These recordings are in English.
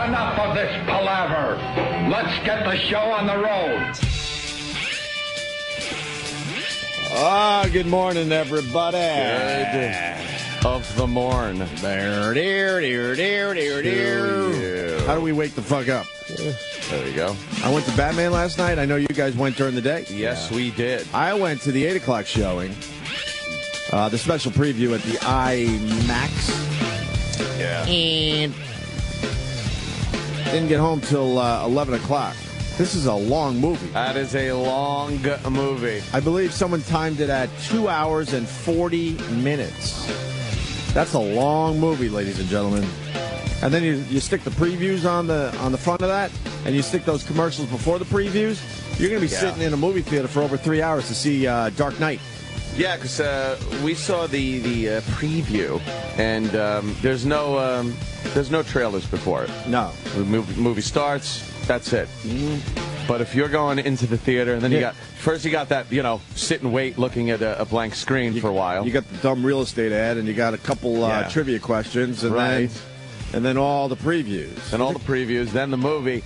enough of this palaver. Let's get the show on the road. Good morning, everybody. Good of the morn. There, How do we wake the fuck up? There you go. I went to Batman last night. I know you guys went during the day. Yes, we did. I went to the 8 o'clock showing. The special preview at the IMAX. Yeah. And didn't get home till 11 o'clock. This is a long movie. That is a long movie. I believe someone timed it at 2 hours and 40 minutes. That's a long movie, ladies and gentlemen. And then you stick the previews on the front of that, and you stick those commercials before the previews. You're going to be sitting in a movie theater for over 3 hours to see Dark Knight. Yeah, because we saw the preview, and there's no trailers before it. No. The movie starts. That's it. But if you're going into the theater, and then you got that, sit and wait looking at a blank screen for a while. You got the dumb real estate ad, and you got a couple trivia questions, and then all the previews. And all the previews, then the movie.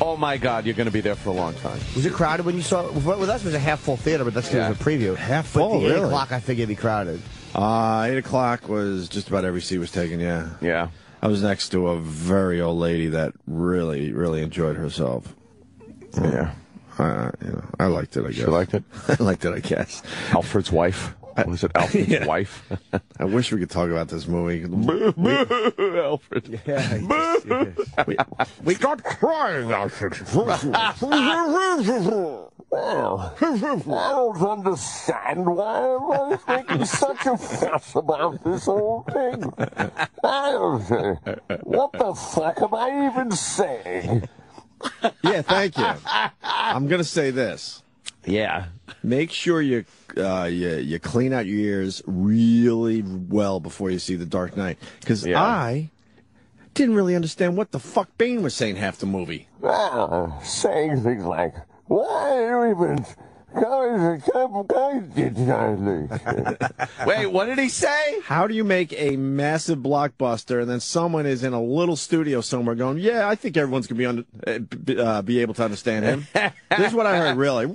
Oh, my God, you're going to be there for a long time. Was it crowded when you saw it? With us, it was a half-full theater, but that's because it was a preview. Half full, really? 8 really? o'clock, I figured it'd be crowded. 8 o'clock was just about every seat was taken, yeah. Yeah. I was next to a very old lady that really, really enjoyed herself. Yeah. I liked it, I guess. You liked it? I liked it, I guess. Alfred's wife. Was it Alfred's wife? I wish we could talk about this movie. Alfred. Yeah. We got crying, Alfred. Well, I don't understand why everybody's making such a fuss about this whole thing. What the fuck am I even saying? Yeah, thank you. I'm going to say this. Yeah. Make sure you clean out your ears really well before you see The Dark Knight. Because I didn't really understand what the fuck Bane was saying half the movie. Well, saying things like, why are you even... Wait, what did he say? How do you make a massive blockbuster and then someone is in a little studio somewhere going, yeah, I think everyone's going to be able to understand him? This is what I heard, really. It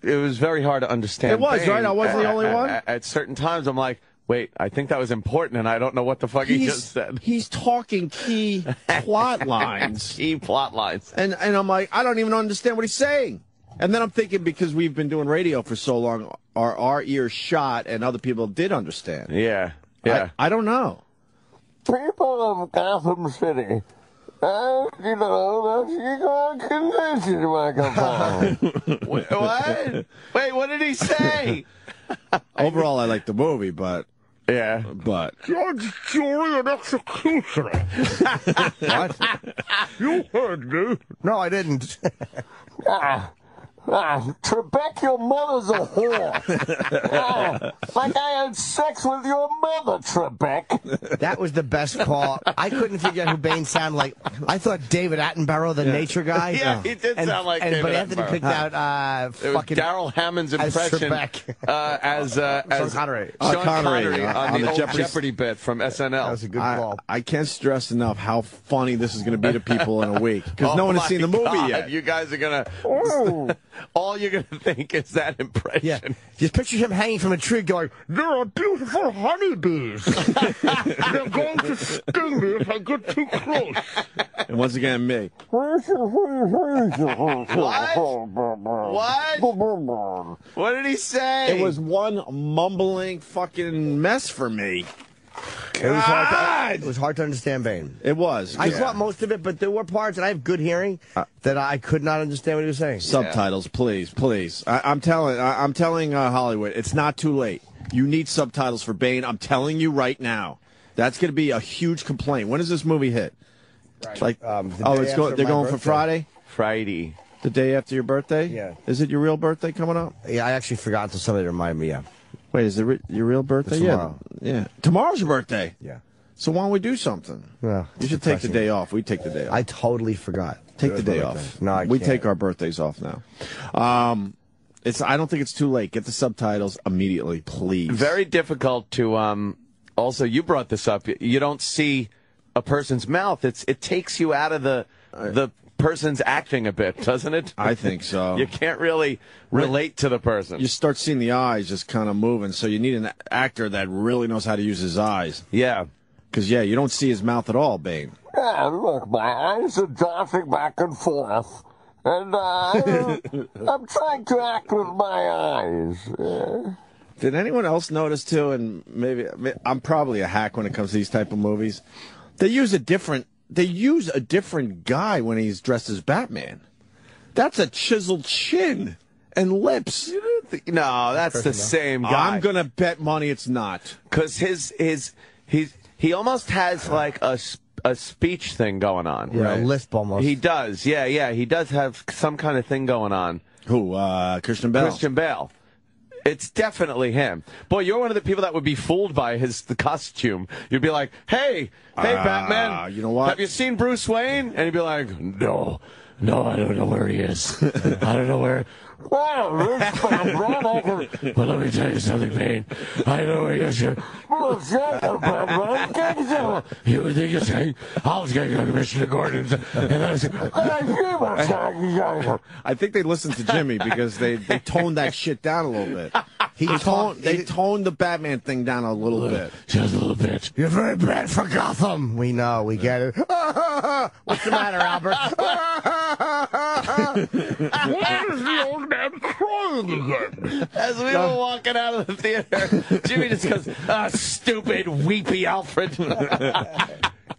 was very hard to understand. It was, Bane. right? I wasn't the only one? At certain times, I'm like, wait, I think that was important, and I don't know what the fuck he just said. He's talking key plot lines. Key plot lines. And I'm like, I don't even understand what he's saying. And then I'm thinking, because we've been doing radio for so long, are our ears shot and other people did understand? Yeah. I don't know. People of Gotham City, that's your convention microphone. What? Wait, what did he say? Overall, I like the movie, but... Yeah. But... Judge, jury, and executioner. What? You heard me. No, I didn't. Trebek, your mother's a whore. Like I had sex with your mother, Trebek. That was the best call. I couldn't figure out who Bane sounded like. I thought David Attenborough, the nature guy. Yeah, he did sound like David But Anthony Attenborough. picked out It was fucking Daryl Hammond's impression as Sean Connery. Sean Connery on the old Jeopardy. Jeopardy bit from SNL. That was a good call. I can't stress enough how funny this is going to be to people in a week. Because no one has my seen the movie God, yet. You guys are going to... All you're going to think is that impression. Yeah. Just picture him hanging from a tree going, There are beautiful honeybees. They're going to sting me if I get too close. And once again, me. What? What did he say? It was one mumbling fucking mess for me. It was hard to understand Bane. It was. I caught most of it, but there were parts, and I have good hearing, that I could not understand what he was saying. Subtitles, please, please. I'm telling Hollywood, it's not too late. You need subtitles for Bane. I'm telling you right now. That's going to be a huge complaint. When does this movie hit? Right. Like, they're going for Friday? Friday. The day after your birthday? Yeah. Is it your real birthday coming up? Yeah, I actually forgot until somebody reminded me, yeah. Wait, is it your real birthday? Tomorrow. Yeah. Tomorrow's your birthday. Yeah. So why don't we do something? Yeah, you should take the day off. We take the day off. I totally forgot. Take the day off. No, we take our birthdays off now. I don't think it's too late. Get the subtitles immediately, please. Very difficult to also, you brought this up. You don't see a person's mouth. It takes you out of the person's acting a bit, doesn't it? I think so. You can't really relate to the person. You start seeing the eyes just kind of moving, so you need an actor that really knows how to use his eyes. Yeah. Because, you don't see his mouth at all, Bane. Yeah, look, my eyes are darting back and forth. And I'm trying to act with my eyes. Did anyone else notice, too, and maybe I'm probably a hack when it comes to these type of movies, they use a different guy when he's dressed as Batman. That's a chiseled chin and lips. No, that's the same guy. I'm going to bet money it's not. Because he almost has like a speech thing going on. Yeah, right? a lisp almost. He does, yeah. He does have some kind of thing going on. Who, Christian Bale? Christian Bale. It's definitely him. Boy, you're one of the people that would be fooled by the costume. You'd be like, hey, Batman. You know what? Have you seen Bruce Wayne? And he'd be like, no, I don't know where he is. I don't know where. Well, this Batman, Well, let me tell you something, Bane. I know where he is. You would think you're saying, I was going to go to Commissioner Gordon's. And I was, I think they listened to Jimmy because they toned that shit down a little bit. They toned the Batman thing down a little bit. Just a little bit. You're very bad for Gotham. We know. We get it. What's the matter, Albert? why is the old man crying again? As we were walking out of the theater, Jimmy just goes, stupid, weepy Alfred.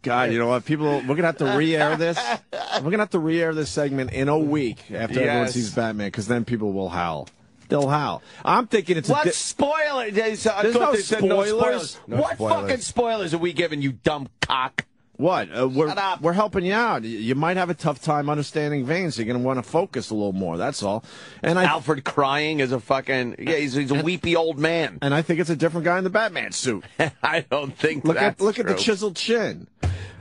God, you know what? We're going to have to re-air this. We're going to have to re-air this segment in a week after everyone sees Batman, because then people will howl. They'll howl. I'm thinking it's what spoiler? There's no spoilers. What fucking spoilers are we giving, you dumb cock? What? We're helping you out. You might have a tough time understanding Bane, so you're going to want to focus a little more. That's all. And Alfred crying is a fucking... Yeah, he's a weepy old man. And I think it's a different guy in the Batman suit. I don't think look that's Look true. at the chiseled chin.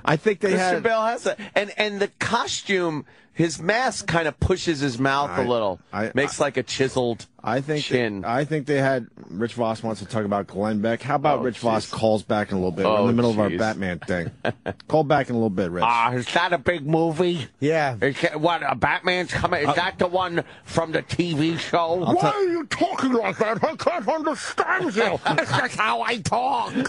I think Christian Bale has that. And the costume, his mask kind of pushes his mouth a little. Makes like a chiseled chin. I think they had... Rich Voss wants to talk about Glenn Beck. How about Rich Voss calls back in a little bit? We're in the middle of our Batman thing. Call back in a little bit, Rich. Is that a big movie? Yeah. What, a Batman's coming? Is that the one from the TV show? Why are you talking like that? I can't understand you. That's just how I talk. You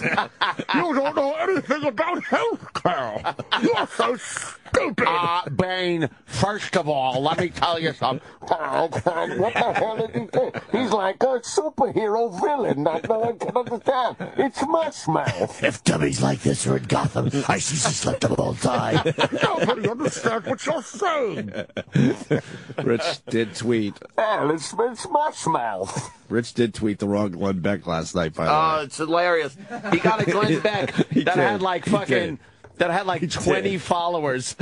don't know anything about healthcare. You're so stupid. Bane, first of all, let me tell you something. What the hell did he say? He's like a superhero villain that no one can understand. It's much mouth. If dummies like this are in Gotham, I see just let them all die. Nobody understands what you're saying. Rich did tweet. Well, it's much mouth. Rich did tweet the wrong Glenn Beck last night, by the way. Oh, it's hilarious. He got a Glenn Beck that had like fucking... That had like 20 followers.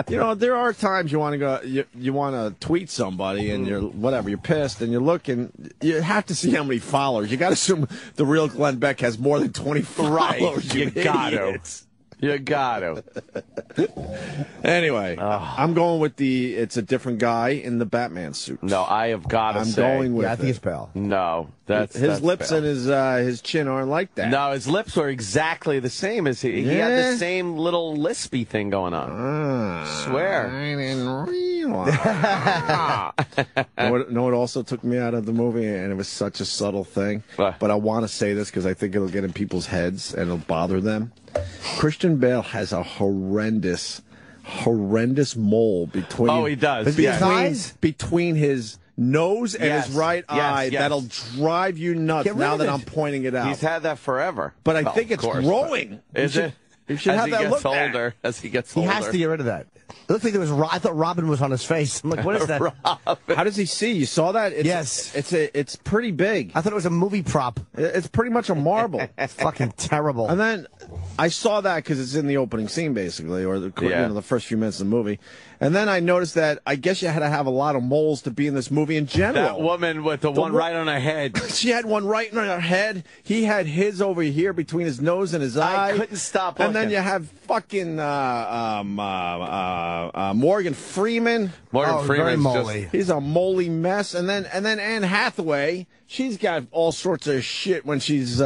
You know, there are times you want to go, you want to tweet somebody and you're pissed and you look and you have to see how many followers. You got to assume the real Glenn Beck has more than 20 followers. Right. You got to. You got to. Anyway, I'm going with it's a different guy in the Batman suit. No, I have got to say. I'm going with I think it's Bale. No, his lips Bale. and his chin aren't like that. No, his lips were exactly the same as he. He had the same little lispy thing going on. Swear. I didn't realize. know what also took me out of the movie, and it was such a subtle thing. But I want to say this because I think it'll get in people's heads and it'll bother them. Christian Bale has a horrendous mole between. Oh, he does. Between his nose and his right eye. That'll drive you nuts now that I'm pointing it out. He's had that forever. But I think it's growing. Is it? You should have that look back. As he gets older. He has to get rid of that. It looked like there was. I thought Robin was on his face. I'm like, what is that? How does he see? You saw that? Yes. It's pretty big. I thought it was a movie prop. It's pretty much a marble. It's fucking terrible. And then I saw that because it's in the opening scene, basically, or the first few minutes of the movie. And then I noticed that I guess you had to have a lot of moles to be in this movie in general. That woman with the one right on her head. She had one right on her head. He had his over here between his nose and his eye. I couldn't stop looking. And then you have fucking Morgan Freeman. Morgan Freeman's moly. He's a moly mess. And then Anne Hathaway. She's got all sorts of shit when she's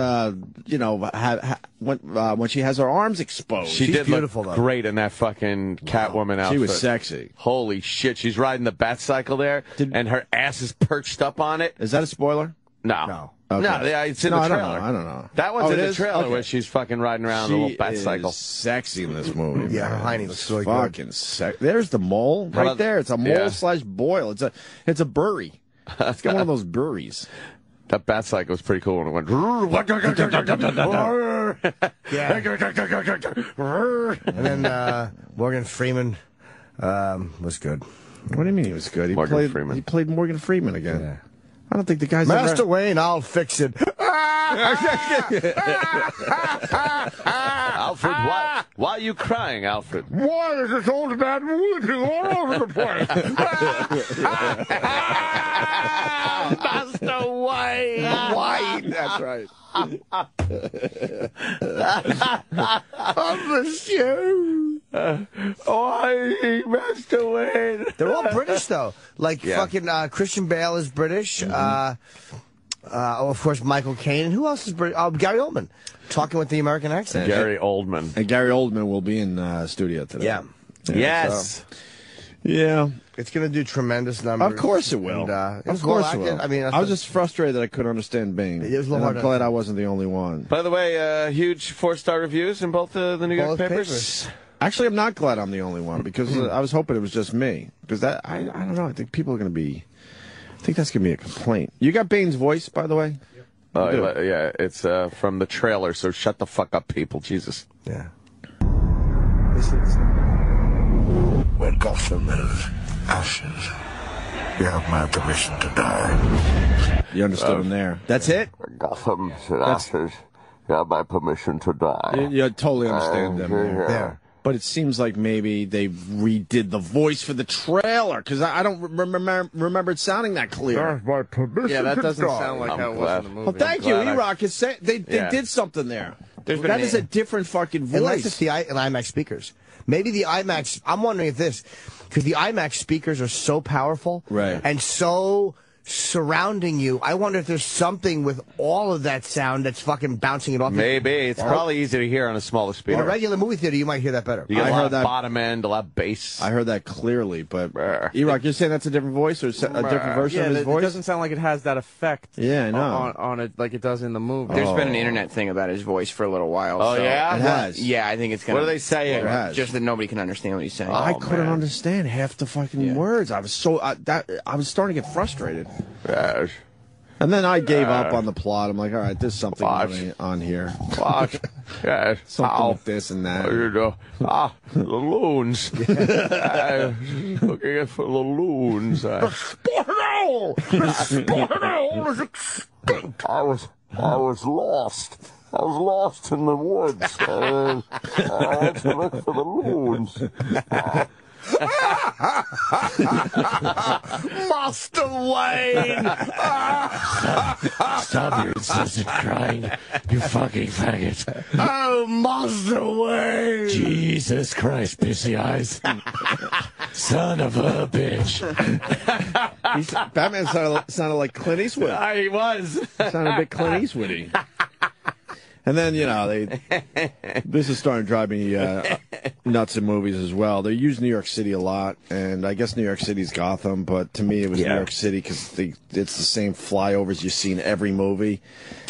when she has her arms exposed. She She's did beautiful, look though. great in that fucking Catwoman outfit. She was sexy. Holy shit, she's riding the bat cycle there, and her ass is perched up on it. Is that a spoiler? No. Okay. No, it's in the trailer. I don't know. That one's in the is? trailer Okay. where she's fucking riding around on a little bat cycle. Is sexy in this movie. Yeah, her man. hiney looks really fucking sexy. There's the mole right there. It's a mole slash boil. It's a bury. It's got one of those buries. That bat cycle was pretty cool when it went. Yeah. And then Morgan Freeman was good. What do you mean he was good? He Morgan Freeman. He played Morgan Freeman again. Yeah. I don't think the guy's Master ever... Wayne, I'll fix it. Alfred, why are you crying, Alfred? Why is this old man weeping all over the place? Master Wayne! White. That's right. On the show. Why, Master Wayne? They're all British, though. Like, fucking Christian Bale is British. Of course, Michael Caine. And who else is British? Gary Oldman. Talking with the American accent. Gary Oldman. And Gary Oldman will be in studio today. Yeah. Yes. So, yeah. It's going to do tremendous numbers. Of course it will. And, of course it will. I mean, I was just frustrated that I couldn't understand Bane. It was a little and I'm hard glad I wasn't the only one. By the way, huge 4-star reviews in both the New York papers. Actually, I'm not glad I'm the only one because I was hoping it was just me. Because I don't know. I think people are going to be. I think that's going to be a complaint. You got Bane's voice, by the way. Yeah, it's from the trailer. So shut the fuck up, people. Jesus. Yeah. When Gotham is ashes, you have my permission to die. You understood him there. That's it? Gotham is ashes. You have my permission to die. You totally understand them there. Yeah. But it seems like maybe they redid the voice for the trailer because I don't remember it sounding that clear. My permission Yeah, that to doesn't die. sound like how it was in the movie. Well, thank you, glad E-Rock. They did something there. That is a different fucking voice. Unless it's the IMAX speakers. Maybe the IMAX, I'm wondering if this, because the IMAX speakers are so powerful. Right. And so surrounding you. I wonder if there's something with all of that sound that's fucking bouncing it off. Maybe. It's probably easy to hear on a smaller In speaker. a regular movie theater, you might hear that better. You get I a lot heard of that- bottom end, a lot of bass. I heard that clearly, but E-Rock, you're saying that's a different voice or a different version Yeah, of his it voice? doesn't sound like it has that effect. Yeah, I know. On it like it does in the movie. There's been an internet thing about his voice for a little while. Oh, so- yeah? It has. Yeah, I think it's gonna. What are they saying? It has. Just that nobody can understand what he's saying. I couldn't understand half the fucking words. I was so I was starting to get frustrated. Yes. And then I gave up on the plot. I'm like, all right, there's something on here. What? Yes. Something with this and that. You know, the loons. Looking for the loons. Spotted owl! The spotted owl is extinct! I was lost. I was lost in the woods. I had to look for the loons. Master Wayne! Stop your incessant crying, you fucking faggot. Oh, Master Wayne! Jesus Christ, pissy eyes. Son of a bitch. Batman sounded like Clint Eastwood. He was. Sounded a bit Clint Eastwoody. And then, this is starting to drive me nuts in movies as well. They use New York City a lot, and I guess New York City's Gotham, but to me it was New York City because it's the same flyovers you see in every movie.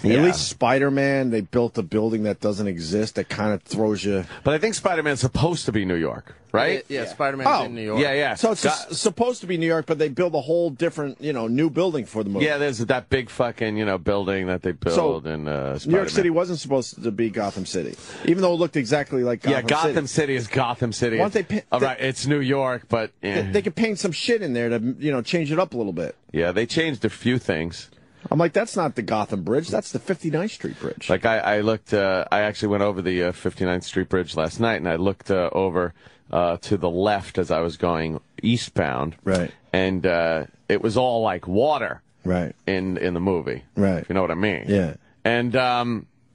At least Spider-Man, they built a building that doesn't exist that kind of throws you... But I think Spider-Man's supposed to be New York, right? Yeah, Spider-Man's in New York. Yeah. So it's supposed to be New York, but they build a whole different, new building for the movie. Yeah, there's that big fucking, building that they build in Spider-Man. New York City wasn't supposed to be Gotham City, even though it looked exactly like Gotham City. Yeah, Gotham City is Gotham City. Why don't they right, it's New York, but... They could paint some shit in there to, change it up a little bit. Yeah, they changed a few things. I'm like, that's not the Gotham Bridge. That's the 59th Street Bridge. Like, I looked, I actually went over the 59th Street Bridge last night, and I looked over to the left as I was going eastbound. Right. And it was all like water. Right. In the movie. Right. If you know what I mean. Yeah. And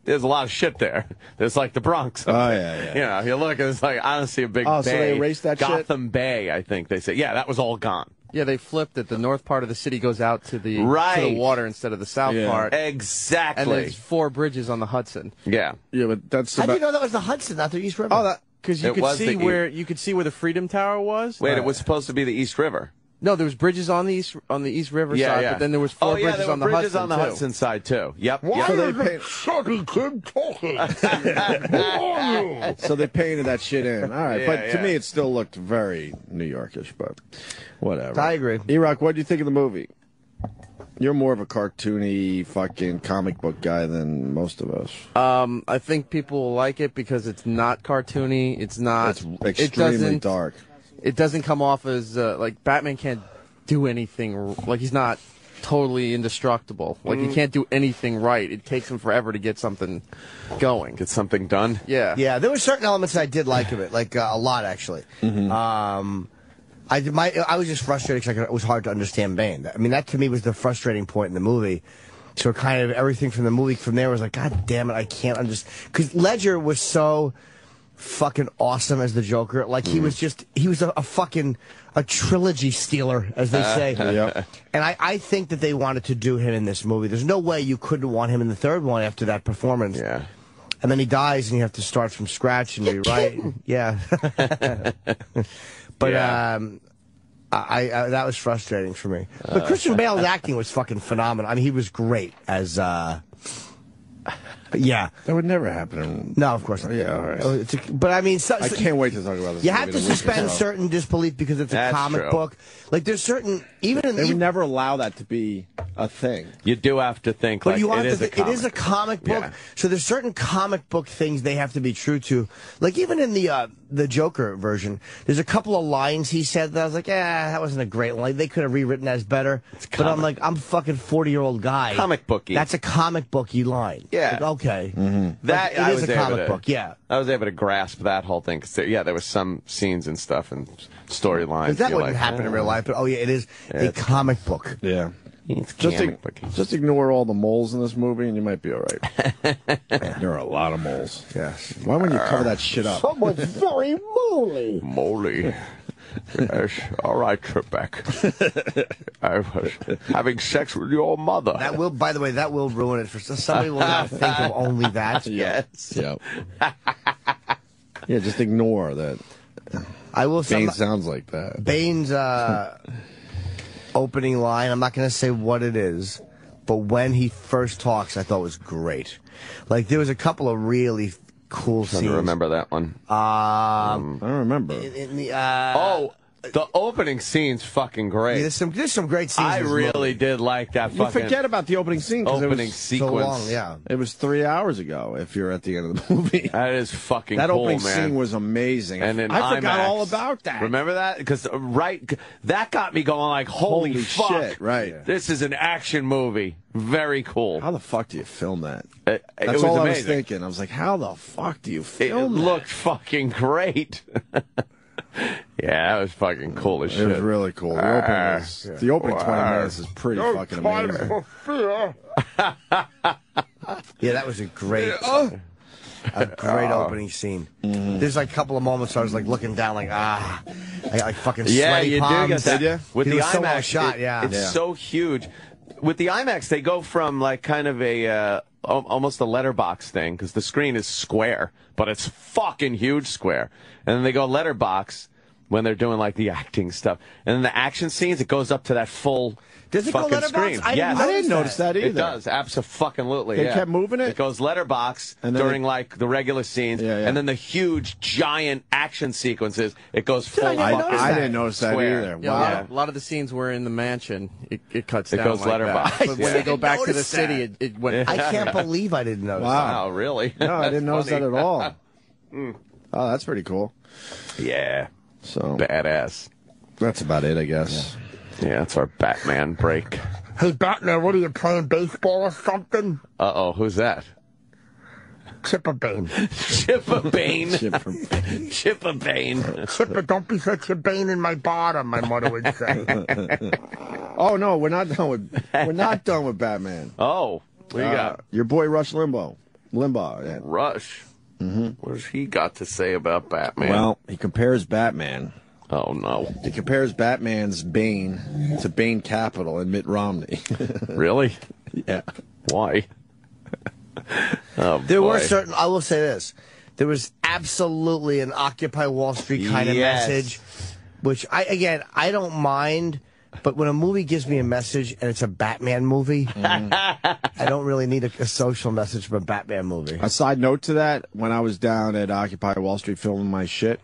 there's a lot of shit there. There's like the Bronx. Oh, yeah. You look, and it's like, honestly, a big Oh, bay. so they erased that shit? Gotham Bay, I think they say. Yeah, that was all gone. Yeah, they flipped it. The north part of the city goes out to the water instead of the south part. Exactly. And there's 4 bridges on the Hudson. Yeah. Yeah, but that's How do you know that was the Hudson, not the East River? Oh, because you could see where the Freedom Tower was. Wait, it was supposed to be the East River. No, there was bridges on the East River side, but then there was 4 bridges on the bridges Hudson on the too. Hudson side too. Yep. Why yep. is the chubby kid talking? Who are you? So they painted that shit in. All right, but to me it still looked very New Yorkish, but whatever. I agree. E-Rock, what do you think of the movie? You're more of a cartoony fucking comic book guy than most of us. I think people will like it because it's not cartoony. It's not. It's extremely dark. It doesn't come off as like Batman can't do anything. Like he's not totally indestructible. Like he can't do anything right. It takes him forever to get something going. Get something done. Yeah. Yeah, there were certain elements I did like of it, like a lot actually. I was just frustrated because it was hard to understand Bane. I mean, that to me was the frustrating point in the movie. So kind of everything from the movie from there was like, God damn it, I can't understand. Because Ledger was so fucking awesome as the Joker. Like he was a fucking trilogy stealer, as they say. And I think that they wanted to do him in this movie. There's no way you couldn't want him in the third one after that performance. Yeah. And then he dies, and you have to start from scratch and rewrite. Yeah. But I that was frustrating for me. But Christian Bale's acting was fucking phenomenal. I mean, he was great as. Yeah, that would never happen. No, of course not. Yeah, all right. But I mean, I can't wait to talk about this. You have to suspend certain disbelief because it's a comic book. Like there's certain they would never allow that to be a thing. You do have to think. But like, you have it to. It is a comic book, so there's certain comic book things they have to be true to. Like even in the Joker version, there's a couple of lines he said that I was like, that wasn't a great line. They could have rewritten that as better. But I'm like, I'm a fucking 40-year-old guy. Comic booky. That's a comic booky line. Yeah. Like, okay. That it is a comic book. Yeah. I was able to grasp that whole thing. Cause there was some scenes and stuff and storylines. That wouldn't happen in real life, but it is a comic book. Yeah. Just ignore all the moles in this movie and you might be all right. There are a lot of moles. Yes. Why wouldn't you cover that shit up? Someone's very moly. Moly. Yes. All right, Trebek. I was having sex with your mother. That will, by the way, that will ruin it for somebody. Will now think of only that. Yes. Yeah. Yeah. Just ignore that. I will. Bane sounds like that. Bane's opening line. I'm not going to say what it is, but when he first talks, I thought was great. Like there was a couple of really cool scenes. I remember that one. I don't remember. The opening scene's fucking great. Yeah, there's some great scenes. I really did like that. You forget about the opening scene. Opening sequence. So long, yeah. It was 3 hours ago. If you're at the end of the movie, that is fucking that cool, opening man. scene was amazing. And in I forgot IMAX. all about that. Remember that? Because that got me going. Like, holy fuck! Shit, right? This is an action movie. Very cool. How the fuck do you film that? That's That's all amazing. I was thinking. I was like, how the fuck do you film It that? looked fucking great. Yeah, that was fucking cool as shit. It was really cool. The opening 20 minutes is pretty fucking amazing. Yeah, that was a great opening scene. There's like a couple of moments where I was like looking down, like I like fucking sweaty palms. Do get that. With the was so well IMAX shot, it's so huge. With the IMAX, they go from like kind of a almost a letterbox thing because the screen is square, but it's fucking huge square, and then they go letterbox when they're doing like the acting stuff, and then the action scenes, it goes up to that full. Does it go fucking letterbox? screen. I didn't notice that either. It does, absolutely. They kept moving it? It goes letterbox And then during like the regular scenes, and then the huge, giant action sequences, it goes full. I didn't notice that square. either. Yeah, Wow. a lot of the scenes were in the mansion. It cuts down. goes like letterbox. that. But when they go back to the noticed city, it went. I can't believe I didn't notice. Wow, really? No, I didn't notice that funny. at all. Oh, that's pretty cool. Yeah, So badass. that's about it, I guess. Yeah, that's our Batman break. Hey, Batman, what are you playing baseball or something? Uh-oh, who's that? Chipper Bane. Chipper Bane. Chipper Bane. Chipper, don't be such a bane in my bottom, my mother would say. Oh no, we're not done with Batman. Oh, what do you got? Your boy Rush Limbaugh. Yeah. Rush. What has he got to say about Batman? Well, he compares Batman Oh, no. He compares Batman's Bane to Bane Capital and Mitt Romney. Really? Yeah. Why? Oh, There were boy. certain. I will say this: there was absolutely an Occupy Wall Street kind of message, which I don't mind. But when a movie gives me a message and it's a Batman movie, I don't really need a social message from a Batman movie. A side note to that: when I was down at Occupy Wall Street filming my shit,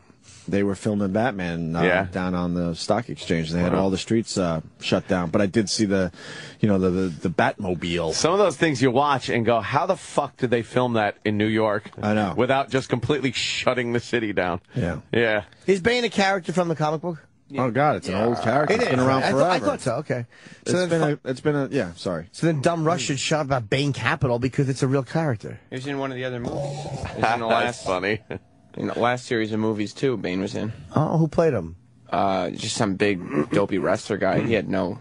they were filming Batman down on the stock exchange. They had all the streets shut down. But I did see the Batmobile. Some of those things you watch and go, how the fuck did they film that in New York? I know. Without just completely shutting the city down. Yeah. Yeah. Is Bane a character from the comic book? Oh God, it's an old character. It It's been is, around right? forever. I thought so. Okay. So So then Dumb Rush should shut up about Bane Capital because it's a real character. He was in one of the other movies. He was in the That's last, funny. in the last series of movies, too, Bane was in. Oh, who played him? Just some big, dopey wrestler guy. He had no...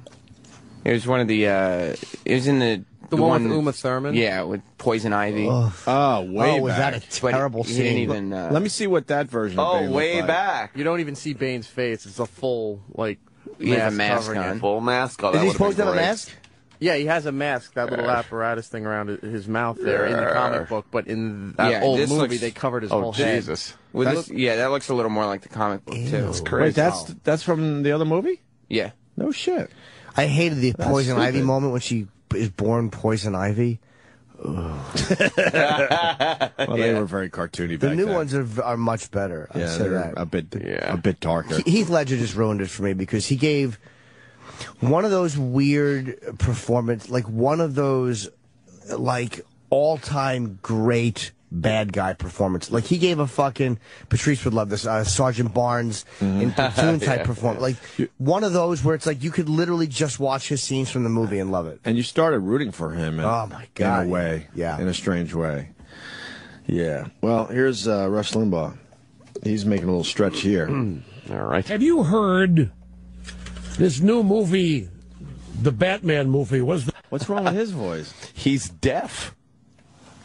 It was one of the... it was in the one with Uma Thurman? Yeah, with Poison Ivy. way was back. that a terrible He didn't scene? even... Let me see what that version of Bane Way looked like. back. You don't even see Bane's face. It's a full, like, Yeah, mask covering on. it. Full mask. Oh, Is that he would've supposed to been have a great. mask? Yeah, he has a mask, that little apparatus thing around his mouth there in the comic book, but in that old this movie, looks- they covered his Oh, whole head. Jesus. With this, yeah, that looks a little more like the comic book, too. Wait, that's from the other movie? Yeah. No shit. I hated the Poison stupid. Ivy moment when she is born Poison Ivy. Well, they were very cartoony back The new then. ones are much better. I'll Yeah, say they're that. a bit darker. Heath Ledger just ruined it for me because he gave one of those weird performance, like one of those like all-time great bad guy performance. Like he gave a fucking Patrice would love this Sergeant Barnes in platoon type performance. Like one of those where it's like you could literally just watch his scenes from the movie and love it. And you started rooting for him. Oh my God! In a way, yeah, in a strange way. Yeah. Well, here's Rush Limbaugh. He's making a little stretch here. All right. Have you heard this new movie, the Batman movie? What's wrong with his voice? He's deaf.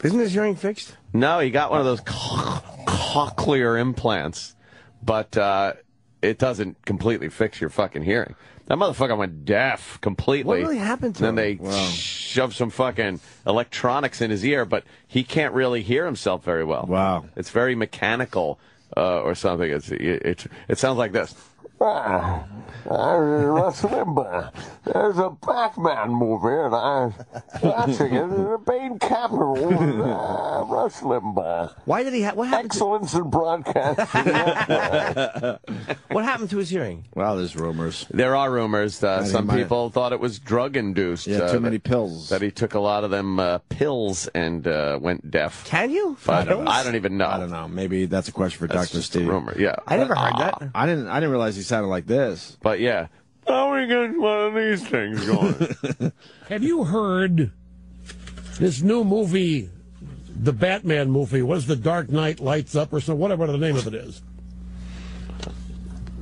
Isn't his hearing fixed? No, he got one of those cochlear implants, but it doesn't completely fix your fucking hearing. That motherfucker went deaf completely. What really happened to then him? they shoved some fucking electronics in his ear, but he can't really hear himself very well. Wow. It's very mechanical or something. It sounds like this. Rush Limbaugh. There's a Batman movie, and I'm watching it in the Bane Capital. Rush Limbaugh. Why did he? What happened? Excellence in broadcasting. What happened to his hearing? Well, there's rumors. There are rumors. Some might- people thought it was drug-induced. Yeah, too many pills. That he took a lot of them pills and went deaf. Can you? But I don't even know. I don't know. Maybe that's a question for That's Dr. just Steve. a rumor. Yeah. I never heard that. I didn't realize he sounded like this. But yeah. How we get one of these things going? Have you heard this new movie, the Batman movie? Was The Dark Knight Lights Up or something? Whatever the name of it is.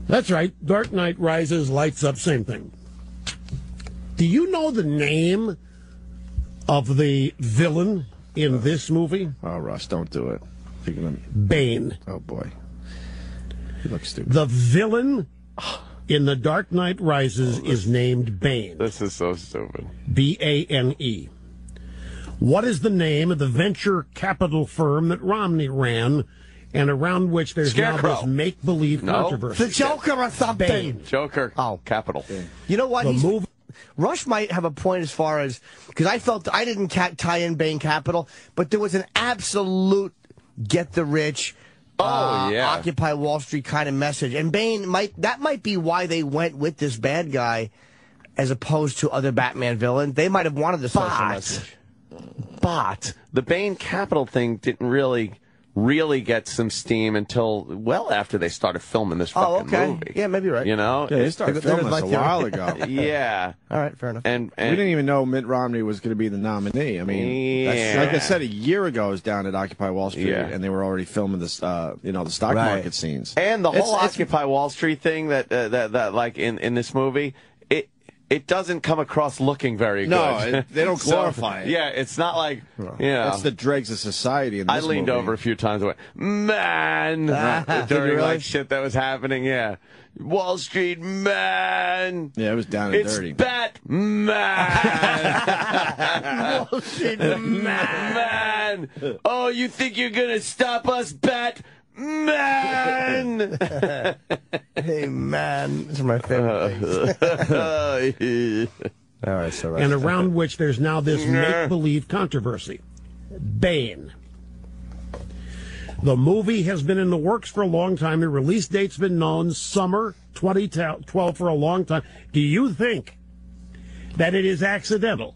That's right. Dark Knight Rises, Lights Up, same thing. Do you know the name of the villain in this movie? Oh, Russ, don't do it. You're gonna... Bane. Oh, boy. He looks stupid. The villain in The Dark Knight Rises is named Bane. This is so stupid. Bane. What is the name of the venture capital firm that Romney ran and around which there's now Scarecrow. this make-believe controversy? The Joker or something. Bane. Joker. Oh. Capital. You know what? The movie. Rush might have a point as far as because I felt I didn't tie in Bane Capital, but there was an absolute get the rich. Occupy Wall Street kind of message. And Bane might be why they went with this bad guy as opposed to other Batman villains. They might have wanted the social message. But the Bane Capital thing didn't really get some steam until well after they started filming this fucking movie. Yeah, maybe you're right. You know? Yeah, they started filming this like a their- while ago. Yeah. All right, fair enough. And We didn't even know Mitt Romney was going to be the nominee. I mean, Yeah. like I said, a year ago I was down at Occupy Wall Street, Yeah. and they were already filming this, the stock Right. market scenes. And the whole It's- Occupy Wall Street thing that like in this movie, it doesn't come across looking very good. No, they don't glorify it. Yeah, it's not like, That's the dregs of society in this I leaned movie. over a few times and went, man, Did you during really? like shit that was happening, yeah. Wall Street, man. Yeah, it was down and It's dirty. Batman. Wall Street, Man. Oh, you think you're going to stop us, Batman? Hey, man. These are my favorite things. All right, so and around which there's now this make-believe controversy. Bane. The movie has been in the works for a long time. The release date's been known, summer 2012, for a long time. Do you think that it is accidental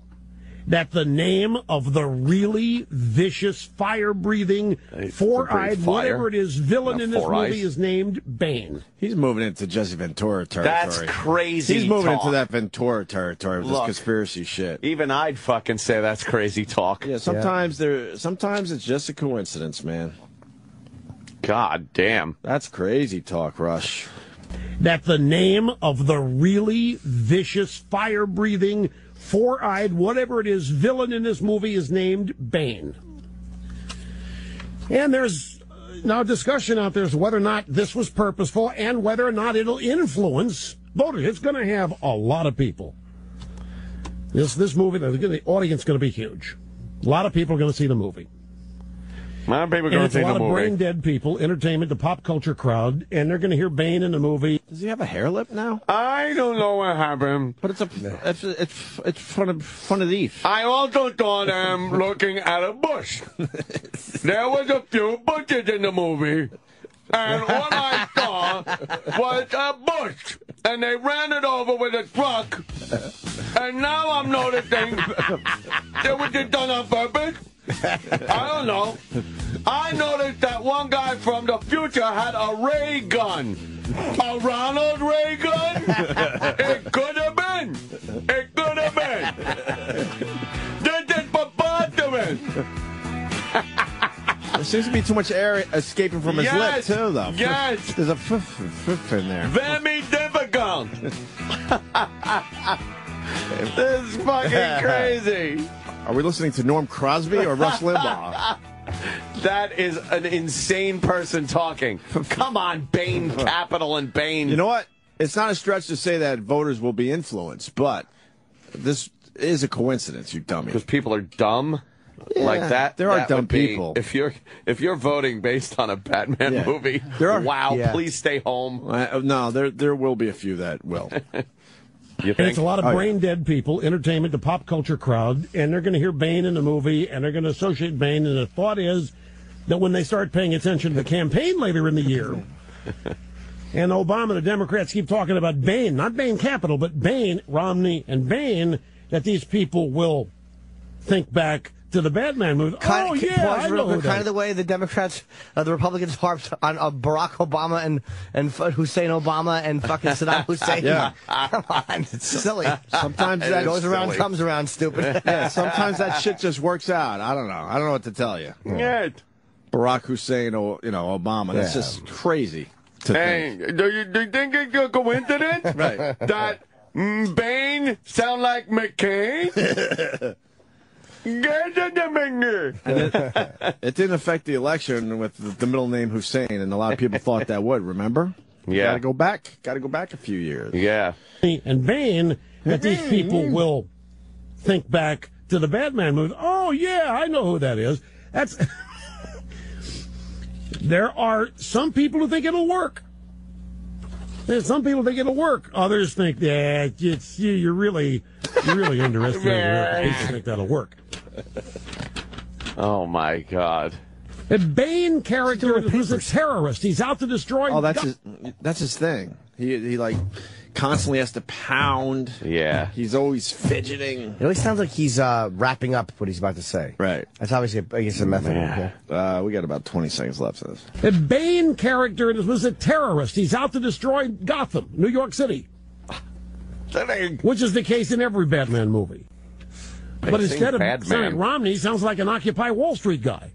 that the name of the really vicious, fire-breathing, four-eyed, whatever it is, villain in this movie is named Bane? He's moving into Jesse Ventura territory. That's crazy. He's moving talk. into that Ventura territory with Look, this conspiracy shit. Even I'd fucking say that's crazy talk. Yeah, sometimes it's just a coincidence, man. God damn. That's crazy talk, Rush. That the name of the really vicious, fire-breathing, four-eyed, whatever it is, villain in this movie is named Bane. And there's now discussion out there as to whether or not this was purposeful and whether or not it'll influence voters. It's going to have a lot of people. This movie, the audience is going to be huge. A lot of people are going to see the movie. A lot of people are And going it's to a see lot the of movie. brain-dead people, entertainment, the pop culture crowd, and they're going to hear Bane in the movie. Does he have a hair lip now? I don't know what happened. But it's fun of these. I also thought I'm looking at a bush. There was a few bushes in the movie. And what I saw was a bush. And they ran it over with a truck. And now I'm noticing it was just done on purpose. I don't know. I noticed that one guy from the future had a ray gun. A Ronald Ray gun? It could have been. It could have been. This is preposterous. There seems to be too much air escaping from his lip, too, though. Yes. There's a f in there. Very difficult. This is fucking crazy. Are we listening to Norm Crosby or Rush Limbaugh? That is an insane person talking. Come on, Bane Capital and Bane. You know what? It's not a stretch to say that voters will be influenced, but this is a coincidence, you dummy. Because people are dumb like that. There are that dumb would be- people. If you're voting based on a Batman movie, please stay home. No, there will be a few that will. You And think? it's a lot of brain-dead people, entertainment, the pop culture crowd, and they're going to hear Bane in the movie, and they're going to associate Bane, and the thought is that when they start paying attention to the campaign later in the year, and Obama, the Democrats keep talking about Bane, not Bane Capital, but Bane, Romney, and Bane, that these people will think back to the Batman movie. I know who that kind of is. the way the Democrats, the Republicans harped on Barack Obama and Hussein Obama and fucking Saddam Hussein. Yeah. Come on, it's silly. Sometimes that goes around, comes around, stupid. Yeah, sometimes that shit just works out. I don't know. I don't know what to tell you. Yeah. Barack Hussein or Obama. That's just crazy to think. Hey, do you think it's a coincidence? Right. That Bane sound like McCain? Get in the finger. It didn't affect the election with the middle name Hussein, and a lot of people thought that would. Remember? Yeah. Got to go back. Got to go back a few years. Yeah. And Bane, that these people will think back to the Batman movie. Oh, yeah, I know who that is. That's. There are some people who think it'll work. There's some people think it'll work. Others think, yeah, you're really underestimating it. People think that'll work. Oh my God. The Bane character was a terrorist. He's out to destroy. Oh, that's his thing. He like constantly has to pound. Yeah. He's always fidgeting. It always sounds like he's wrapping up what he's about to say. Right. That's obviously, I guess, a method. Yeah. We got about 20 seconds left of this. The Bane character was a terrorist. He's out to destroy Gotham, New York City, which is the case in every Batman movie. But instead of sounding Romney, he sounds like an Occupy Wall Street guy.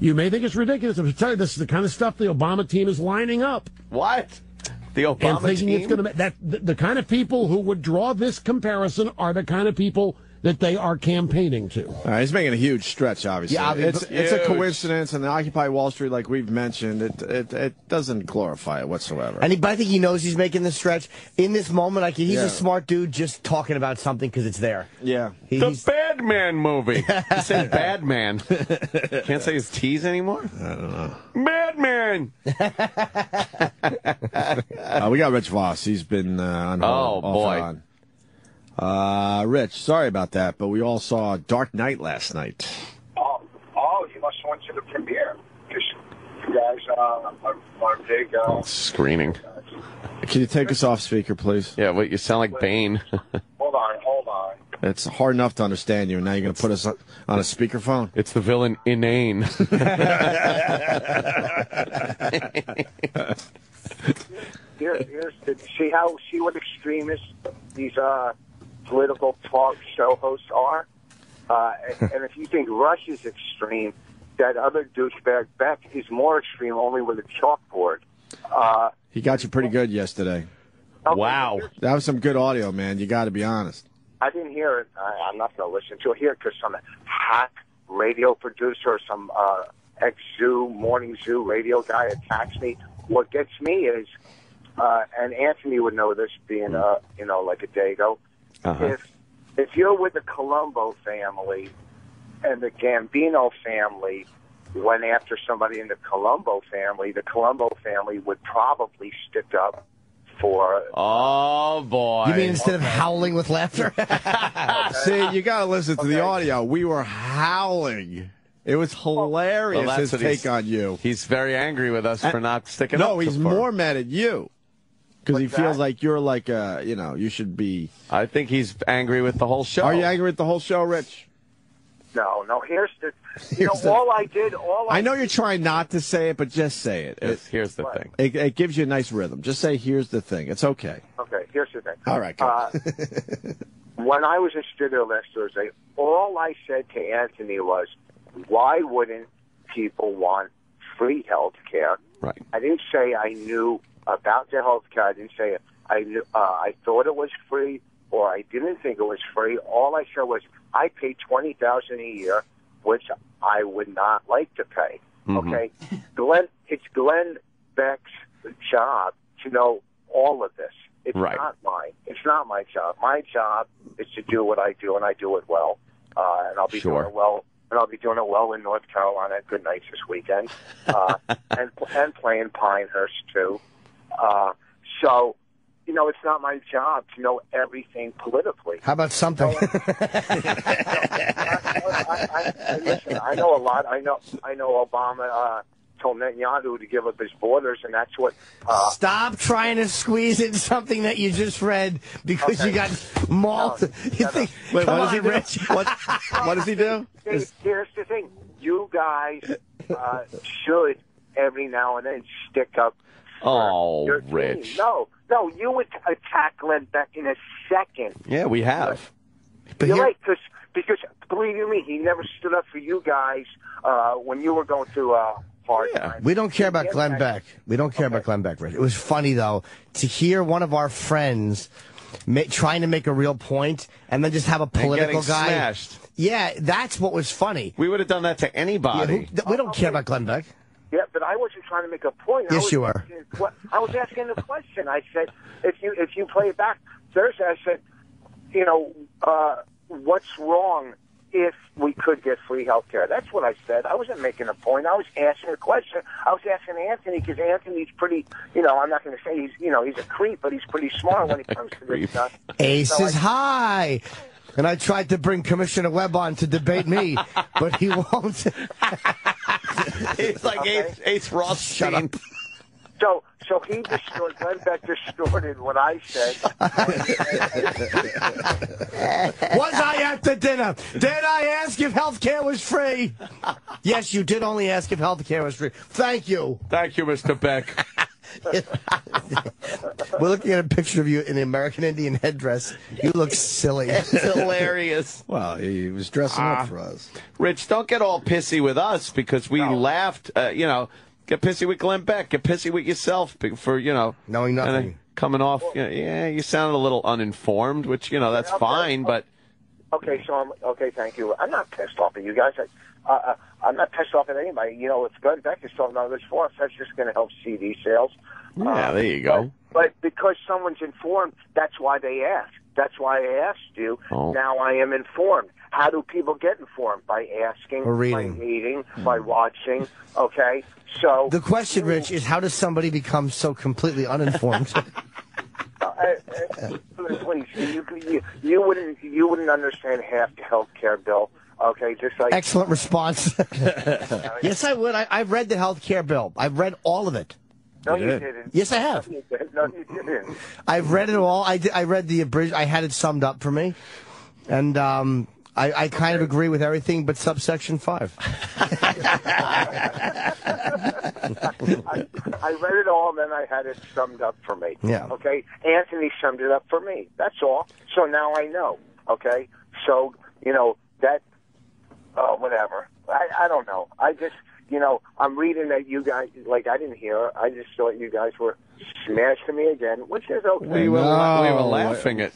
You may think it's ridiculous. I'm telling you, this is the kind of stuff the Obama team is lining up. What? The Obama and thinking team? it's going to that the kind of people who would draw this comparison are the kind of people that they are campaigning to. He's making a huge stretch, obviously. Yeah, it's a coincidence, and the Occupy Wall Street, like we've mentioned, it doesn't glorify it whatsoever. But I think he knows he's making the stretch. In this moment, he's a smart dude just talking about something because it's there. Yeah. The Bad Man movie. He said Bad Man. Can't say his T's anymore? I don't know. Bad Man! We got Rich Voss. He's been on hold. Oh, boy. Off and on. Rich, sorry about that, but we all saw Dark Knight last night. Oh, you must have went to the premiere. Because you guys are big... Screaming. Can you take us off speaker, please? Yeah, wait, you sound like Bane. Hold on. It's hard enough to understand you, and now you're going to put us on a speakerphone? It's the villain Inane. See what extremists these political talk show hosts are? And if you think Rush is extreme, that other douchebag Beck is more extreme, only with a chalkboard. He got you pretty good yesterday. Okay, Wow. That was some good audio, man. You got to be honest. I didn't hear it. I'm not going to listen to it here because some hack radio producer or some ex-zoo, morning zoo radio guy attacks me. What gets me is, and Anthony would know this being, like a Dago, if you're with the Colombo family and the Gambino family went after somebody in the Colombo family would probably stick up for... Oh, boy. You mean instead of howling with laughter? See, you got to listen to the audio. We were howling. It was hilarious, his take on you. He's very angry with us for not sticking up. No, he's more mad at you. Because he feels like you're like, you should be... I think he's angry with the whole show. Are you angry with the whole show, Rich? No, here's all I did... I know you're trying not to say it, but just say it. Here's the thing. It gives you a nice rhythm. Just say, here's the thing. It's okay. Okay, here's the thing. All right, go. When I was in studio last Thursday, all I said to Anthony was, why wouldn't people want free health care? Right. I didn't say I knew about the health care. I didn't say I knew, I thought it was free or I didn't think it was free. All I said was I pay $20,000 a year, which I would not like to pay. Mm-hmm. Okay, it's Glenn Beck's job to know all of this. It's not mine. It's not my job. My job is to do what I do, and I do it well. And I'll be doing it well. And I'll be doing it well in North Carolina at Good Nights this weekend, and playing Pinehurst too. So, it's not my job to know everything politically. How about something? Listen, I know a lot. I know Obama told Netanyahu to give up his borders, and that's what... Stop trying to squeeze in something that you just read because you got mauled. Wait, what does he Rich? What does he do? Here's the thing. You guys should, every now and then, stick up for your team. Rich. No, you would attack Glenn Beck in a second. Yeah, we have. But You're right, because believe you me, he never stood up for you guys when you were going through hard time. We don't care about Glenn Beck. We don't care about Glenn Beck, Rich. It was funny, though, to hear one of our friends trying to make a real point and then just have a political guy. Smashed. Yeah, that's what was funny. We would have done that to anybody. We don't care about Glenn Beck. Yeah, but I wasn't trying to make a point. Yes, you were. I was asking a question. I said, if you play it back Thursday, I said, what's wrong if we could get free health care? That's what I said. I wasn't making a point. I was asking a question. I was asking Anthony because Anthony's pretty, I'm not going to say he's a creep, but he's pretty smart when it comes to this stuff. Ace is high. And I tried to bring Commissioner Webb on to debate me, but he won't. It's like Ace Rothstein. So he distorted, Glenn Beck distorted what I said. Was I at the dinner? Did I ask if health care was free? Yes, you did only ask if health care was free. Thank you. Thank you, Mr. Beck. We're looking at a picture of you in the American Indian headdress. You look silly. It's hilarious. Well, he was dressing up for us. Rich, don't get all pissy with us because we laughed. Get pissy with Glenn Beck. Get pissy with yourself for, knowing nothing. Coming off, you sounded a little uninformed, which, that's fine, but... Okay, so thank you. I'm not pissed off at you guys. I'm not pissed off at anybody. If Glenn Beck is talking about this for us, that's just going to help CD sales. Yeah, there you go. But because someone's informed, that's why they ask. That's why I asked you. Oh. Now I am informed. How do people get informed? By asking, or reading, by reading, by watching. Okay, so the question, Rich, is how does somebody become so completely uninformed? Please, you wouldn't understand half the health care bill. Okay, just like excellent response. Yes, I would. I've read the health care bill. I've read all of it. No, you didn't. Yes, I have. No, you didn't. I've read it all. I read the abridged. I had it summed up for me, and I kind of agree with everything but subsection 5. I read it all, and then I had it summed up for me. Yeah. Okay? Anthony summed it up for me. That's all. So now I know. Okay? So, that, whatever. I don't know. I just, I'm reading that you guys, I didn't hear. I just thought you guys were smashing me again, which is okay. We were laughing at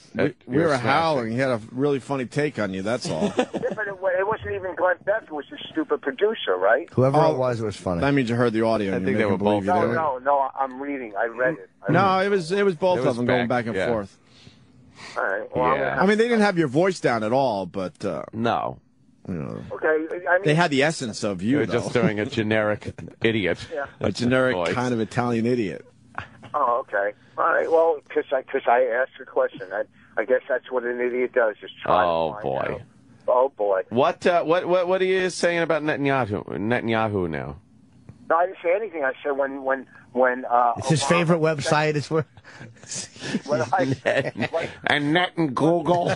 we were howling. He had a really funny take on you, that's all. Yeah, but it wasn't even Glenn Beck. It was a stupid producer, right? Whoever it was funny. That means you heard the audio. I think they were both. No, I'm reading. I read it. It was both of them going back and forth. All right. Well, Yeah. I mean, they didn't have your voice down at all, but... no. Okay, they had the essence of you, You're just doing a generic idiot. Yeah. A generic voice. kind of Italian idiot. Oh, okay. All right. Well, because I asked a question. I guess that's what an idiot does. Is try to find out. Oh boy. What are you saying about Netanyahu now? No, I didn't say anything. I said when it's his favorite website. It's where. And net and Google.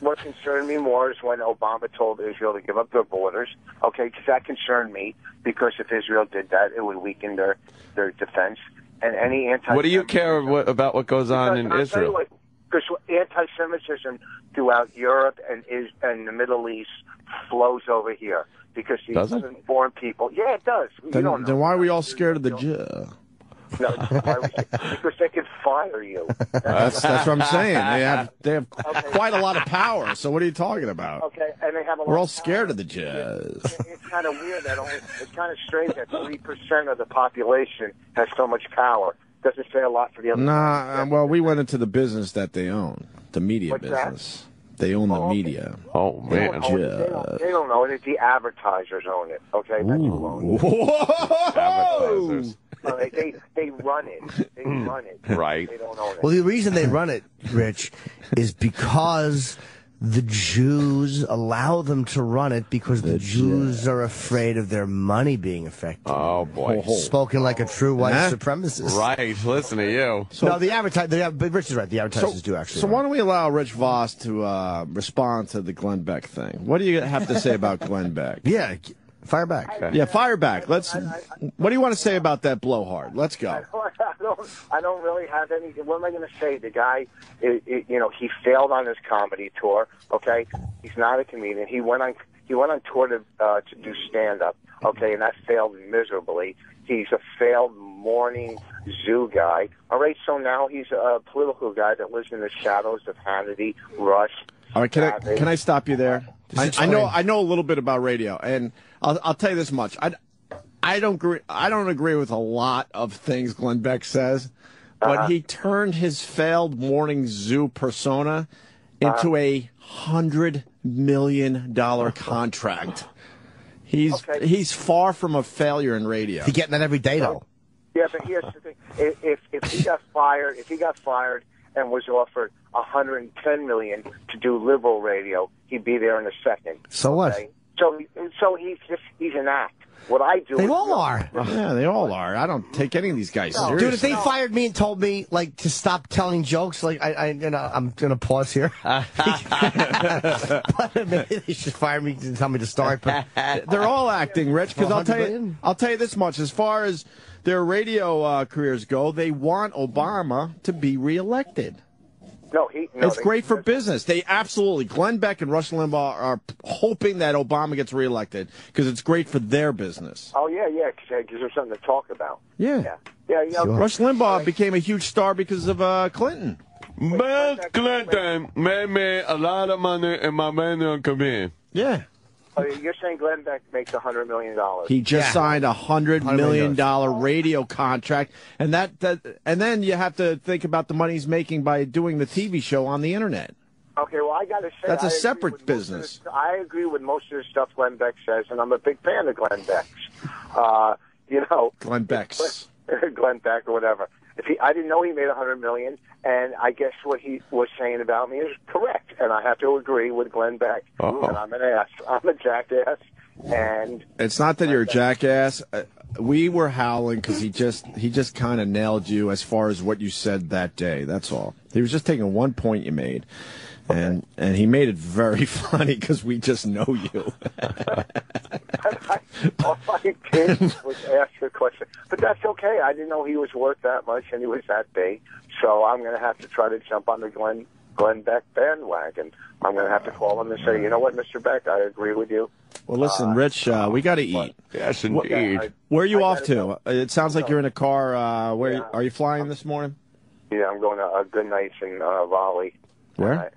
What concerned me more is when Obama told Israel to give up their borders. Okay, because that concerned me, because if Israel did that, it would weaken their defense. And any What do you care about what goes on in Israel? Because anti-Semitism throughout Europe and the Middle East flows over here. Because these uninformed people... Yeah, it does. Then why are we all scared of the Jew? No, because they could fire you. That's what I'm saying. They have quite a lot of power. So what are you talking about? Okay, and they have a lot. We're all scared of the Jews. It's kind of weird that it's kind of strange that 3% of the population has so much power. Doesn't say a lot for the other. Well, we went into the business that they own, the media business. They own the media. Oh, man. They don't own it. The advertisers own it. Okay, that's who owns it. Whoa! Advertisers. They run it. They run it. Right. They don't own it. Well, the reason they run it, Rich, is because the Jews allow them to run it because the Jews are afraid of their money being affected. Oh, boy. Spoken like a true white supremacist. Right. Listen to you. No, but Rich is right. The advertisers do actually. So why don't we allow Rich Voss to respond to the Glenn Beck thing? What do you have to say about Glenn Beck? Yeah. Fire back. Yeah, fire back. What do you want to say about that blowhard? Let's go. I don't really have any. What am I going to say? The guy, he failed on his comedy tour. Okay, he's not a comedian. He went on tour to do stand up. Okay, and that failed miserably. He's a failed morning zoo guy. All right, so now he's a political guy that lives in the shadows of Hannity, Rush. All right, can I stop you there? I know a little bit about radio, and I'll tell you this much: I don't agree with a lot of things Glenn Beck says, but he turned his failed morning zoo persona into a $100 million contract. He's far from a failure in radio. He's getting that every day, though. Yeah, but here's the thing: if he got fired and was offered $110 million to do liberal radio, he'd be there in a second. So what? Okay? So he's an act. What I do, they all are. Yeah, they all are. I don't take any of these guys seriously. Dude, if they fired me and told me to stop telling jokes, I'm gonna pause here. But maybe they should fire me to tell me to start. But they're all acting, Rich. Because I'll tell you this much: as far as their radio careers go, they want Obama to be reelected. No, it's great for business. They absolutely, Glenn Beck and Rush Limbaugh are hoping that Obama gets reelected because it's great for their business. Oh, yeah, because it gives them something to talk about. Yeah. Sure. Rush Limbaugh became a huge star because of Clinton. Bill Clinton made me a lot of money in my manual career. Yeah. Oh, you're saying Glenn Beck makes $100 million? He just signed a $100 million radio contract, and and then you have to think about the money he's making by doing the TV show on the internet. Okay, well, I got to say, that's a separate business. I agree with most of the stuff Glenn Beck says, and I'm a big fan of Glenn Beck's. Glenn Beck's. Glenn Beck or whatever. I didn't know he made $100 million, and I guess what he was saying about me is correct, and I have to agree with Glenn Beck. And I'm an ass. I'm a jackass, and it's not that you're a jackass. We were howling because he just kind of nailed you as far as what you said that day. That's all. He was just taking one point you made. And he made it very funny because we just know you. All I did was ask a question. But that's okay. I didn't know he was worth that much and he was that big. So I'm going to have to try to jump on the Glenn Beck bandwagon. I'm going to have to call him and say, you know what, Mr. Beck, I agree with you. Well, listen, Rich, we got to eat. Yes, indeed. Where are you off to? It sounds like you're in a car. Are you flying this morning? Yeah, I'm going to Good Nights in Raleigh. Where?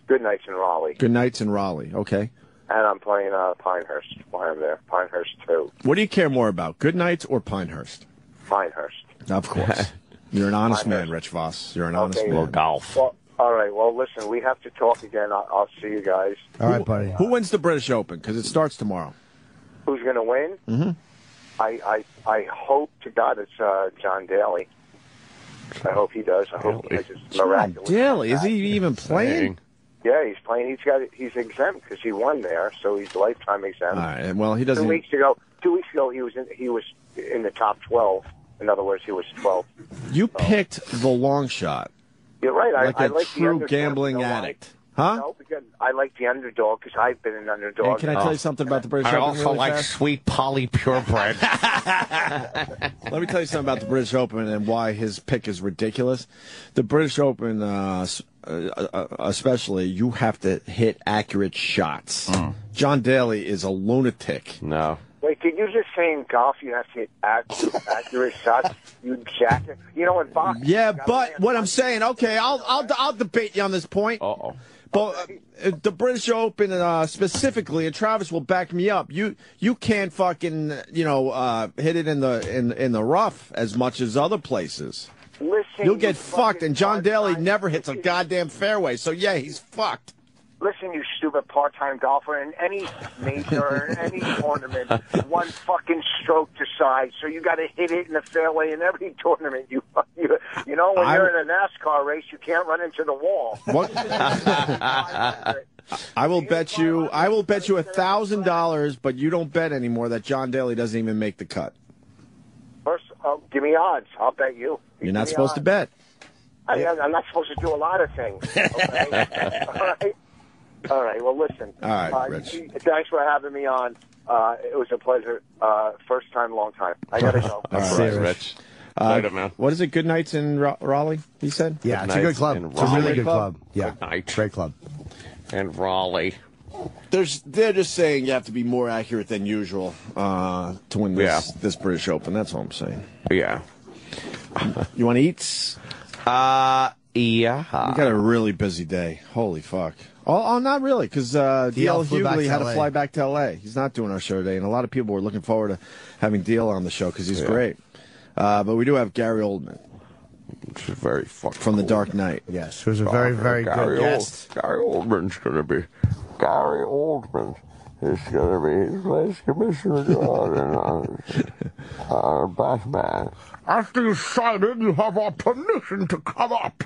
Good Nights in Raleigh. Good Nights in Raleigh. Okay. And I'm playing Pinehurst while I'm there. Pinehurst 2. What do you care more about, Good Nights or Pinehurst? Pinehurst. Of course. You're an honest man, Rich Voss. You're an honest man. Well, golf. Well, all right. Well, listen, we have to talk again. I'll see you guys. All right, buddy. Who wins the British Open? Because it starts tomorrow. Who's going to win? Mm-hmm. I hope to God it's John Daly. I hope he does. I hope he has his miraculous. Daly, is he even playing? Yeah, he's playing. He's exempt because he won there, so he's lifetime exempt. All right. Well, he doesn't. 2 weeks ago, he was in the top 12. In other words, he was 12th. You picked the long shot. You're right. Like I a like true gambling addict. Huh? No, because I like the underdog because I've been an underdog. And can I tell you something about the British I Open? also really like fast? sweet Polly purebred. Let me tell you something about the British Open and why his pick is ridiculous. The British Open, especially, you have to hit accurate shots. John Daly is a lunatic. No. Wait, did you just say in golf you have to hit accurate shots? You jacket. You know, in boxing. Yeah, but what I'm saying, okay, I'll debate you on this point. Uh-oh. But the British Open specifically, and Travis will back me up. You can't fucking hit it in the rough as much as other places. Listen, you'll get fucked, and John Daly never hits a goddamn fairway. So yeah, he's fucked. Listen, you stupid part-time golfer, in any major or in any tournament, one fucking stroke decides. So you got to hit it in the fairway in every tournament. You know, when you're in a NASCAR race, you can't run into the wall. What? I will bet you $1,000, but you don't bet anymore that John Daly doesn't even make the cut. First, give me odds. I'll bet you. You're not supposed to bet. I'm not supposed to do a lot of things. Okay? All right. Well, listen. All right, Rich. Thanks for having me on. It was a pleasure. First time, long time. I got to go. All right, Rich. Later, man. What is it? Good Nights in Raleigh, he said? Yeah, it's a good club. It's a really good club. Yeah, great club. And Raleigh. They're just saying you have to be more accurate than usual to win this British Open. That's all I'm saying. Yeah. You want to eat? Yeah. We got a really busy day. Holy fuck. Oh, not really, because D.L. Hughley had to fly back to L.A. He's not doing our show today, and a lot of people were looking forward to having D.L. on the show because he's great. But we do have Gary Oldman. Which is very fucking from The Dark Knight. Yes, who's a very, very good guest. Gary Oldman's going to be... Gary Oldman is going to be Vice Commissioner Gordon on Batman. After you decided you have our permission to come up.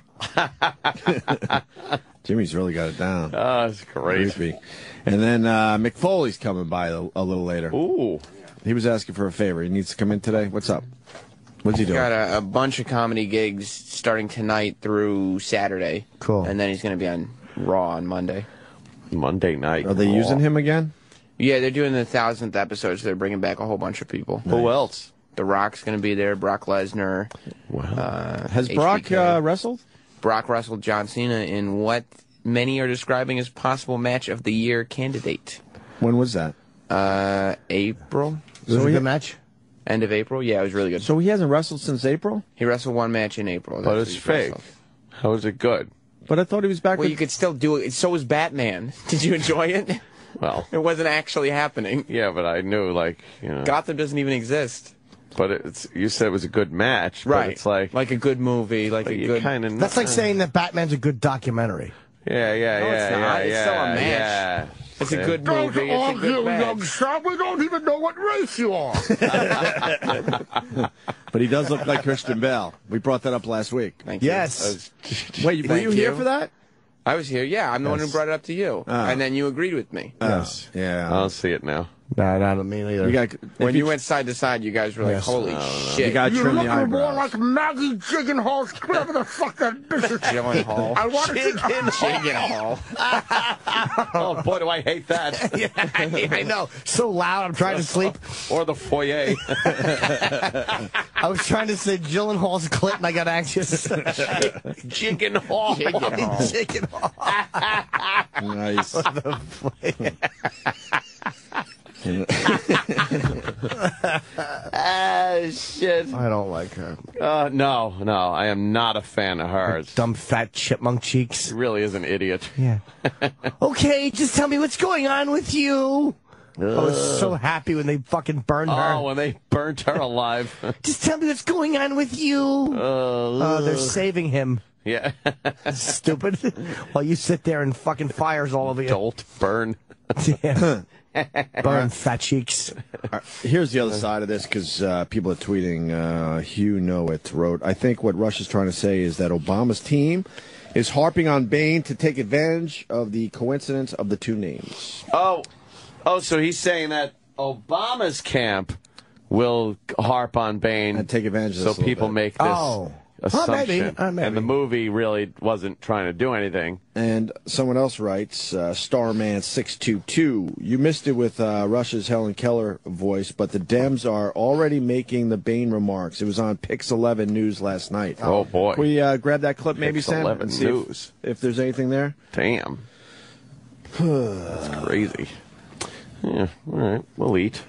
Jimmy's really got it down. Oh, that's great. Creepy. And then Mick Foley's coming by a little later. Ooh. He was asking for a favor. He needs to come in today. What's up? What's he doing? He's got a bunch of comedy gigs starting tonight through Saturday. Cool. And then he's going to be on Raw on Monday. Monday night. Are they using him again? Yeah, they're doing the 1000th episode, so they're bringing back a whole bunch of people. Nice. Who else? The Rock's going to be there, Brock Lesnar. Wow. Has Brock wrestled? Brock wrestled John Cena in what many are describing as possible match of the year candidate. When was that? April. Was it a good match? End of April? Yeah, it was really good. So he hasn't wrestled since April? He wrestled one match in April. But it's fake. How is it good? But I thought he was back Well, you could still do it. So was Batman. Did you enjoy it? Well, it wasn't actually happening. Yeah, but I knew, like, you know. Gotham doesn't even exist. But it's you said it was a good match. Right. But it's like a good movie, like a good. That's like saying that Batman's a good documentary. Yeah, it's not. It's still a match. Yeah. It's a good movie. It's a good match. We don't even know what race you are. But he does look like Christian Bale. We brought that up last week. Thank you. Yes. Wait, were you here for that? I was here. Yeah, I'm the one who brought it up to you, and then you agreed with me. Yes. Yeah. I don't see it now. No, not me either. When you went side to side, you guys were like, "Holy shit!" You got to trim the eyebrows. More like Maggie Gyllenhaal, whatever the fuck that is. Gyllenhaal. I want to Gyllenhaal. Oh boy, do I hate that. Yeah, I know. So loud, I'm trying to sleep. Or the foyer. I was trying to say Gyllenhaal's clit, and I got anxious. Gyllenhaal. Nice. Shit. I don't like her. No, I am not a fan of hers. Dumb fat chipmunk cheeks. She really is an idiot. Yeah. Okay, just tell me what's going on with you. I was so happy when they fucking burned her. Oh, when they burnt her alive. Just tell me what's going on with you. They're saving him. Yeah. Stupid. While you sit there and fucking fires all over you. Jolt, burn. Yeah. Burn, fat cheeks. Here's the other side of this, because people are tweeting. Hugh Knowit wrote, I think what Russia's trying to say is that Obama's team is harping on Bane to take advantage of the coincidence of the two names. Oh, so he's saying that Obama's camp will harp on Bane and take advantage of this so people make this assumption. Maybe. And the movie really wasn't trying to do anything. And someone else writes, Starman622, you missed it with Russia's Helen Keller voice, but the Dems are already making the Bane remarks. It was on Pix 11 News last night. Oh, boy. Can we grab that clip maybe, Pix Sam? 11 and see News. if there's anything there? Damn. That's crazy. Yeah, all right. We'll eat.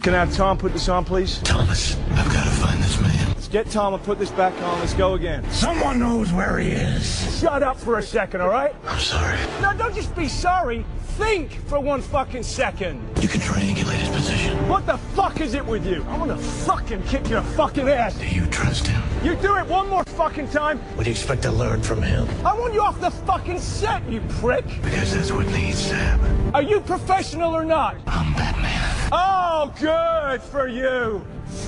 Can I have Tom put this on, please? Thomas, I've got to find this man. Let's get Tom and put this back on. Let's go again. Someone knows where he is. Shut up for a second, all right? I'm sorry. No, don't just be sorry. Think for one fucking second. You can triangulate his position. What the fuck is it with you? I'm gonna fucking kick your fucking ass. Do you trust him? You do it one more fucking time. What do you expect to learn from him? I want you off the fucking set, you prick. Because that's what needs to happen. Are you professional or not? I'm Batman. Oh, good for you.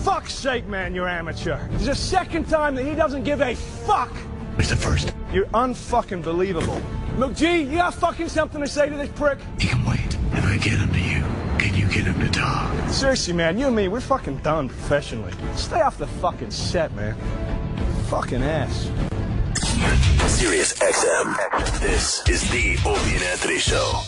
Fuck's sake, man, you're amateur. There's a second time that he doesn't give a fuck. It's the first. You're unfucking believable. Look, G, you got fucking something to say to this prick? He can wait. If I get him to you, can you get him to talk? Seriously, man, you and me, we're fucking done professionally. Stay off the fucking set, man. Fucking ass. Sirius XM. This is the Opie and Anthony Show.